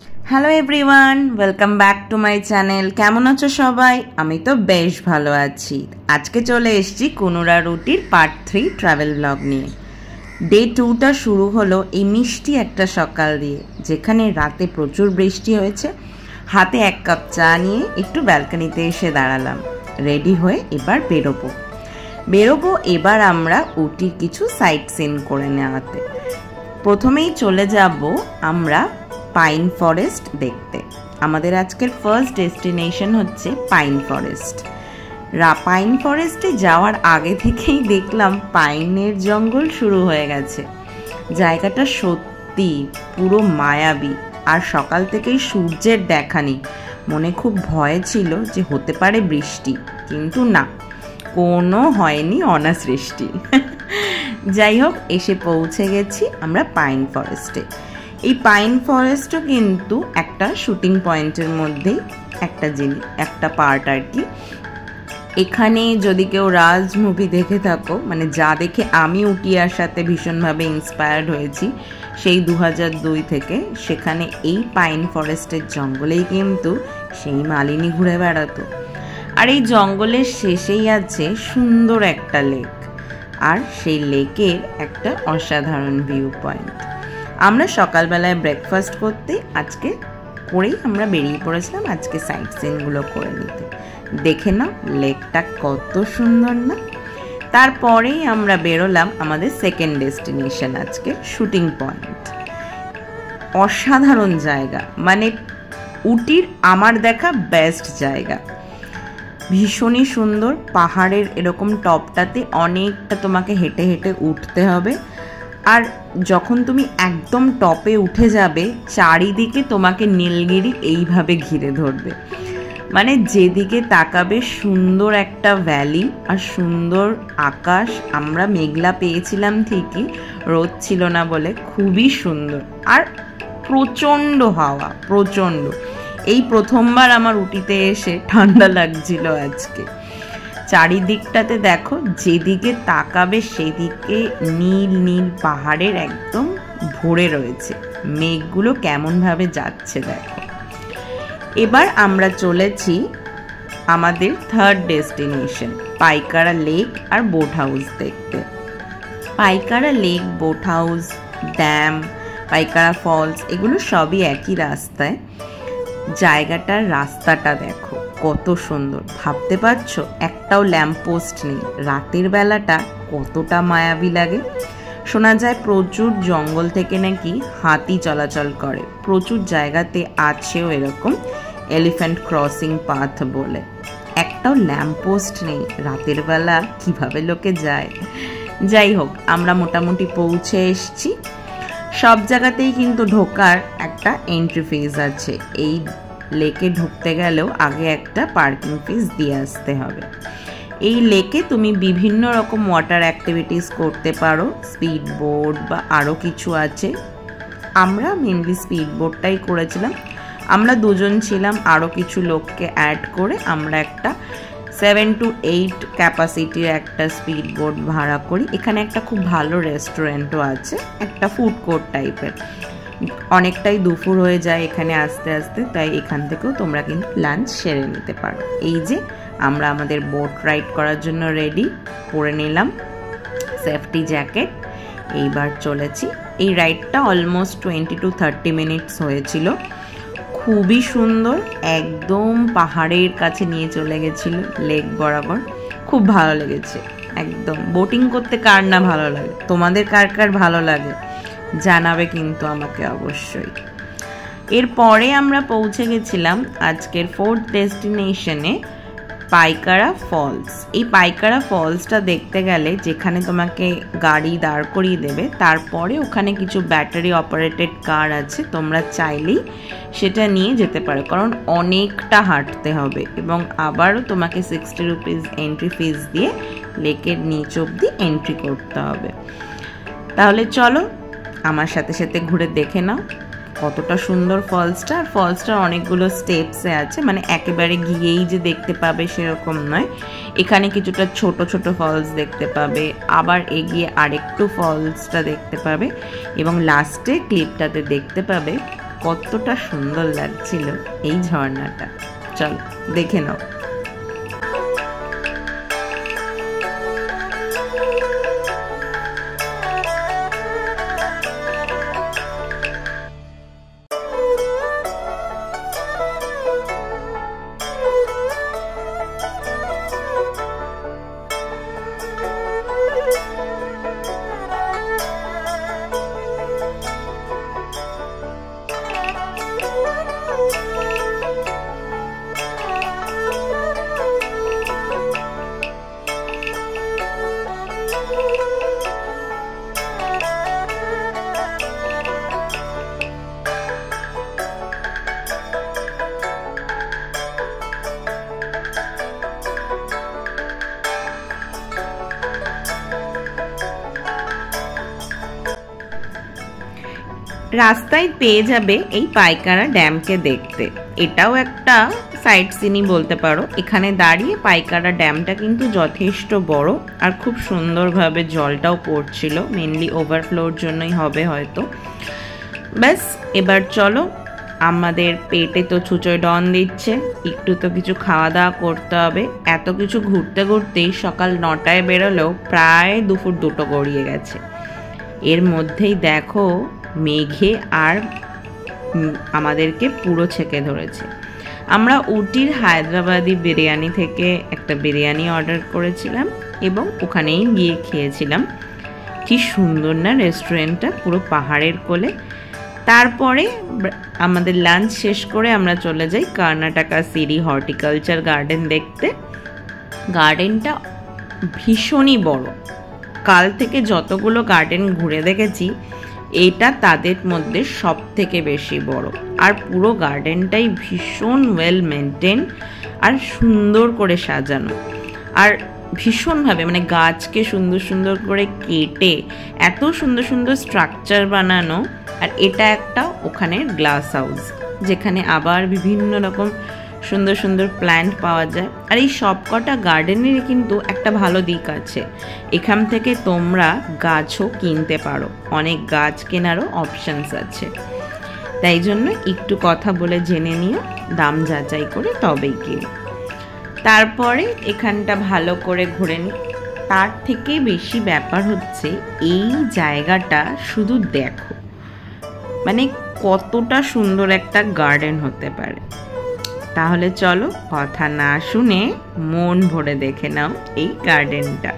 Hello everyone, welcome back to my channel. কেমন আছো সবাই? আমি তো বেশ ভালো আছি। আজকে চলে এসেছি কুনুরারুটির পার্ট 3 ট্রাভেল ব্লগ নিয়ে। ডে 2টা শুরু হলো এই মিষ্টি একটা সকাল দিয়ে, যেখানে রাতে প্রচুর বৃষ্টি হয়েছে। হাতে এক কাপ চা নিয়ে একটু ব্যালকনিতে এসে দাঁড়ালাম। রেডি হয়ে এবার বেরোবো এবার আমরা উটির কিছু সাইট সিন করে নেওয়াতে। প্রথমেই চলে যাব আমরা পাইন ফরেস্ট দেখতে। আমাদের আজকের ফার্স্ট ডেস্টিনেশন হচ্ছে পাইন ফরেস্ট। পাইন ফরেস্টে যাওয়ার আগে থেকেই দেখলাম পাইনের জঙ্গল শুরু হয়ে গেছে। জায়গাটা সত্যি পুরো মায়াবী, আর সকাল থেকেই সূর্যের দেখা নেই। মনে খুব ভয় ছিল যে হতে পারে বৃষ্টি, কিন্তু না, কোনো হয়নি অনাসৃষ্টি। যাই হোক, এসে পৌঁছে গেছি আমরা পাইন ফরেস্টে। এই পাইন ফরেস্টও কিন্তু একটা শুটিং পয়েন্টের মধ্যেই একটা পার্ট আর কি। এখানে যদি কেউ রাজ মুভি দেখে থাকো, মানে যা দেখে আমি উটিয়ার সাথে ভীষণভাবে ইন্সপায়ার্ড হয়েছি সেই 2002 থেকে, সেখানে এই পাইন ফরেস্টের জঙ্গলেই কিন্তু সেই মালিনী ঘুরে বেড়াতো। আর এই জঙ্গলের শেষেই আছে সুন্দর একটা লেক, আর সেই লেকের একটা অসাধারণ ভিউ পয়েন্ট। আমরা সকালবেলায় ব্রেকফাস্ট করতে আমরা বেরিয়ে পড়েছিলাম আজকে সাইট সিনগুলো করে নিতে। দেখে নাও লেকটা কত সুন্দর না? তারপরেই আমরা বেরোলাম আমাদের সেকেন্ড ডেস্টিনেশন, আজকে শুটিং পয়েন্ট। অসাধারণ জায়গা, মানে উটির আমার দেখা বেস্ট জায়গা। ভীষণই সুন্দর। পাহাড়ের এরকম টপটাতে অনেকটা তোমাকে হেঁটে হেঁটে উঠতে হবে, আর যখন তুমি একদম টপে উঠে যাবে চারিদিকে তোমাকে নীলগিরি এইভাবে ঘিরে ধরবে। মানে যেদিকে তাকাবে সুন্দর একটা ভ্যালি আর সুন্দর আকাশ। আমরা মেঘলা পেয়েছিলাম ঠিকই, রোদ ছিল না বলে, খুবই সুন্দর। আর প্রচণ্ড হাওয়া, প্রচণ্ড। এই প্রথমবার আমার উটিতে এসে ঠান্ডা লাগছিল আজকে। চারিদিকটাতে দেখো, যেদিকে তাকাবে সেদিকে নীল নীল পাহাড়ের একদম ভরে রয়েছে। মেঘগুলো কেমনভাবে যাচ্ছে দেখো। এবার আমরা চলেছি আমাদের থার্ড ডেস্টিনেশন, পাইকারা লেক আর বোট হাউস দেখতে। Pykara lake, boat house, dam, Pykara falls, এগুলো সবই একই রাস্তায়। জায়গাটার রাস্তাটা দেখো কত সুন্দর। ভাবতে পারছো একটাও ল্যাম্পপোস্ট নেই। রাতের বেলাটা কতটা মায়াবী লাগে। শোনা যায় প্রচুর জঙ্গল থেকে নাকি হাতি চলাচল করে। প্রচুর জায়গাতে আছেও এরকম এলিফ্যান্ট ক্রসিং পাথ বলে। একটাও ল্যাম্পপোস্ট নেই। রাতের বেলা কিভাবে লোকে যায়? যাই হোক, আমরা মোটামুটি পৌঁছে এসেছি। সব জায়গাতেই কিন্তু ঢোকার একটা এন্ট্রি ফিজ আছে। এই লেকে ঢুকতে গেলেও আগে একটা পার্কিং ফিস দিয়ে আসতে হবে। এই লেকে তুমি বিভিন্ন রকম ওয়াটার অ্যাক্টিভিটিস করতে পারো, স্পিড বোট বা আরও কিছু আছে। আমরা মেনলি স্পিড বোটটাই করেছিলাম। আমরা দুজন ছিলাম, আরও কিছু লোককে অ্যাড করে আমরা একটা 7 to 8 ক্যাপাসিটির একটা স্পিড বোট ভাড়া করি। এখানে একটা খুব ভালো রেস্টুরেন্টও আছে, একটা ফুড কোর্ট টাইপের। অনেকটাই দুপুর হয়ে যায় এখানে আসতে আসতে, তাই এখান থেকেও তোমরা কিন্তু লাঞ্চ সেরে নিতে পারো। এই যে আমরা আমাদের বোট রাইড করার জন্য রেডি, পরে নিলাম সেফটি জ্যাকেট। এইবার চলেছি। এই রাইডটা অলমোস্ট 20 to 30 মিনিটস হয়েছিল। খুবই সুন্দর, একদম পাহাড়ের কাছে নিয়ে চলে গেছিল লেক বরাবর। খুব ভালো লেগেছে একদম। বোটিং করতে কার না ভালো লাগে? তোমাদের কার কার ভালো লাগে জানাবে কিন্তু আমাকে অবশ্যই। এরপরে আমরা পৌঁছে গেছিলাম আজকের ফোর্থ ডেস্টিনেশনে, পাইকারা ফলস। এই পাইকারা ফলসটা দেখতে গেলে যেখানে তোমাকে গাড়ি দাঁড় করিয়ে দেবে, তারপরে ওখানে কিছু ব্যাটারি অপারেটেড কার আছে। তোমরা চাইলেই সেটা নিয়ে যেতে পারো, কারণ অনেকটা হাঁটতে হবে এবং আবারও তোমাকে 60 রুপিস এন্ট্রি ফিস দিয়ে লেকের নিচ অবধি এন্ট্রি করতে হবে। তাহলে চলো আমার সাথে সাথে ঘুরে দেখে নাও কতটা সুন্দর ফলসটা। আর ফলসটার অনেকগুলো স্টেপসে আছে, মানে একেবারে গিয়েই যে দেখতে পাবে সেরকম নয়। এখানে কিছুটা ছোট ছোট ফলস দেখতে পাবে, আবার এগিয়ে আরেকটু ফলসটা দেখতে পাবে, এবং লাস্টে ক্লিপটাতে দেখতে পাবে কতটা সুন্দর লাগছিল এই ঝর্ণাটা। চলো দেখে নাও। রাস্তায় পেয়ে যাবে এই পাইকারা ড্যামকে দেখতে। এটাও একটা সাইট সিনই বলতে পারো। এখানে দাঁড়িয়ে পাইকারা ড্যামটা কিন্তু যথেষ্ট বড় আর খুব সুন্দরভাবে জলটাও পড়ছিল, মেনলি ওভারফ্লোর জন্যই হবে হয়তো। ব্যাস এবার চলো, আমাদের পেটে তো ছুঁচোয় ডন দিচ্ছে, একটু তো কিছু খাওয়া দাওয়া করতে হবে। এত কিছু ঘুরতে ঘুরতেই সকাল 9টায় বেরোলেও প্রায় দুপুর 2টো গড়িয়ে গেছে। এর মধ্যেই দেখো মেঘে আর আমাদেরকে পুরো ছেঁকে ধরেছে। আমরা উটির হায়দ্রাবাদি বিরিয়ানি থেকে একটা বিরিয়ানি অর্ডার করেছিলাম এবং ওখানেই গিয়ে খেয়েছিলাম। কি সুন্দর না রেস্টুরেন্টটা, পুরো পাহাড়ের কোলে। তারপরে আমাদের লাঞ্চ শেষ করে আমরা চলে যাই কর্ণাটকা সিরি হর্টিকালচার গার্ডেন দেখতে। গার্ডেনটা ভীষণই বড়। কাল থেকে যতগুলো গার্ডেন ঘুরে দেখেছি এটা তাদের মধ্যে সব থেকে বেশি বড়। আর পুরো গার্ডেনটাই ভীষণ ওয়েল মেনটেন আর সুন্দর করে সাজানো, আর ভীষণভাবে মানে গাছকে সুন্দর সুন্দর করে কেটে এত সুন্দর সুন্দর স্ট্রাকচার বানানো। আর এটা একটা ওখানের গ্লাস হাউস, যেখানে আবার বিভিন্ন রকম সুন্দর সুন্দর প্ল্যান্ট পাওয়া যায়। আর এই সবকটা গার্ডেনেরই কিন্তু একটা ভালো দিক আছে, এখান থেকে তোমরা গাছও কিনতে পারো, অনেক গাছ কেনারও অপশানস আছে। তাই জন্য একটু কথা বলে জেনে নিও, দাম যাচাই করে তবেই কিনো। তারপরে এখানটা ভালো করে ঘুরে নি। তার থেকে বেশি ব্যাপার হচ্ছে এই জায়গাটা শুধু দেখো, মানে কতটা সুন্দর একটা গার্ডেন হতে পারে। তাহলে চলো কথা না শুনে মন ভরে দেখে নাও এই গার্ডেনটা।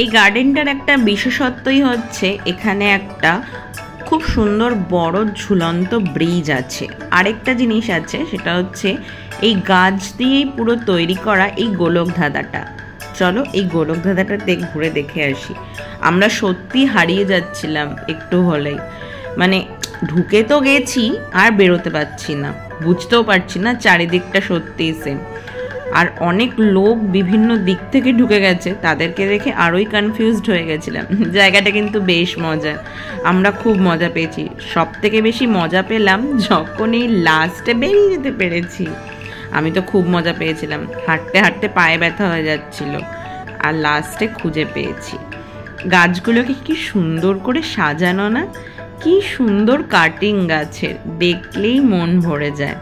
এই গার্ডেনটার একটা বিশেষত্বই হচ্ছে এখানে একটা খুব সুন্দর বড় ঝুলন্ত ব্রিজ আছে। আরেকটা জিনিস আছে, সেটা হচ্ছে এই গাছ দিয়েই পুরো তৈরি করা এই গোলক ধাঁধাটা। চলো এই গোলক ধাঁধাটাতে ঘুরে দেখে আসি। আমরা সত্যি হারিয়ে যাচ্ছিলাম একটু হলেই, মানে ঢুকে তো গেছি আর বেরোতে পারছি না, বুঝতেও পারছি না চারিদিকটা সত্যিই সেম। আর অনেক লোক বিভিন্ন দিক থেকে ঢুকে গেছে, তাদেরকে দেখে আরোই কনফিউজড হয়ে গেছিলাম। জায়গাটা কিন্তু বেশ মজা, আমরা খুব মজা পেয়েছি। সব থেকে বেশি মজা পেলাম যখন এই লাস্টে বেরিয়ে যেতে পেরেছি। আমি তো খুব মজা পেয়েছিলাম, হাঁটতে হাঁটতে পায়ে ব্যথা হয়ে যাচ্ছিল, আর লাস্টে খুঁজে পেয়েছি। গাছগুলোকে কি সুন্দর করে সাজানো না, কি সুন্দর কাটিং গাছের, দেখলেই মন ভরে যায়।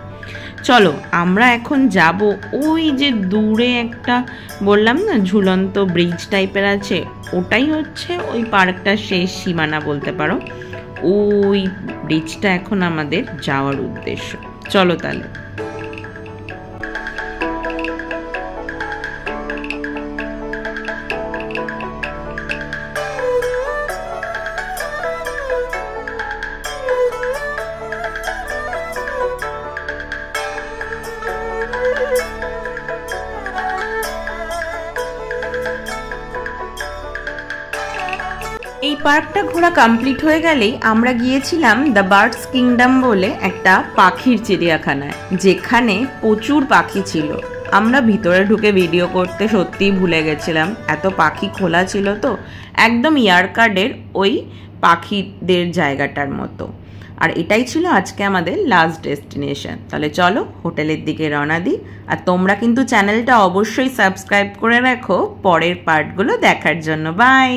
চলো আমরা এখন যাব ওই যে দূরে একটা বললাম না ঝুলন্ত ব্রিজ টাইপের আছে, ওটাই হচ্ছে ওই পার্কটার শেষ সীমানা বলতে পারো। ওই ব্রিজটা এখন আমাদের যাওয়ার উদ্দেশ্য। চলো তাহলে। এই পার্কটা ঘোরা কমপ্লিট হয়ে গেলেই আমরা গিয়েছিলাম দ্য বার্ডস কিংডম বলে একটা পাখির চিড়িয়াখানায়, যেখানে প্রচুর পাখি ছিল। আমরা ভিতরে ঢুকে ভিডিও করতে সত্যিই ভুলে গেছিলাম, এত পাখি খোলা ছিল তো, একদম ইয়ারকার্ডের ওই পাখিদের জায়গাটার মতো। আর এটাই ছিল আজকে আমাদের লাস্ট ডেস্টিনেশন। তাহলে চলো হোটেলের দিকে রওনা দিই। আর তোমরা কিন্তু চ্যানেলটা অবশ্যই সাবস্ক্রাইব করে রাখো পরের পার্টগুলো দেখার জন্য। বাই।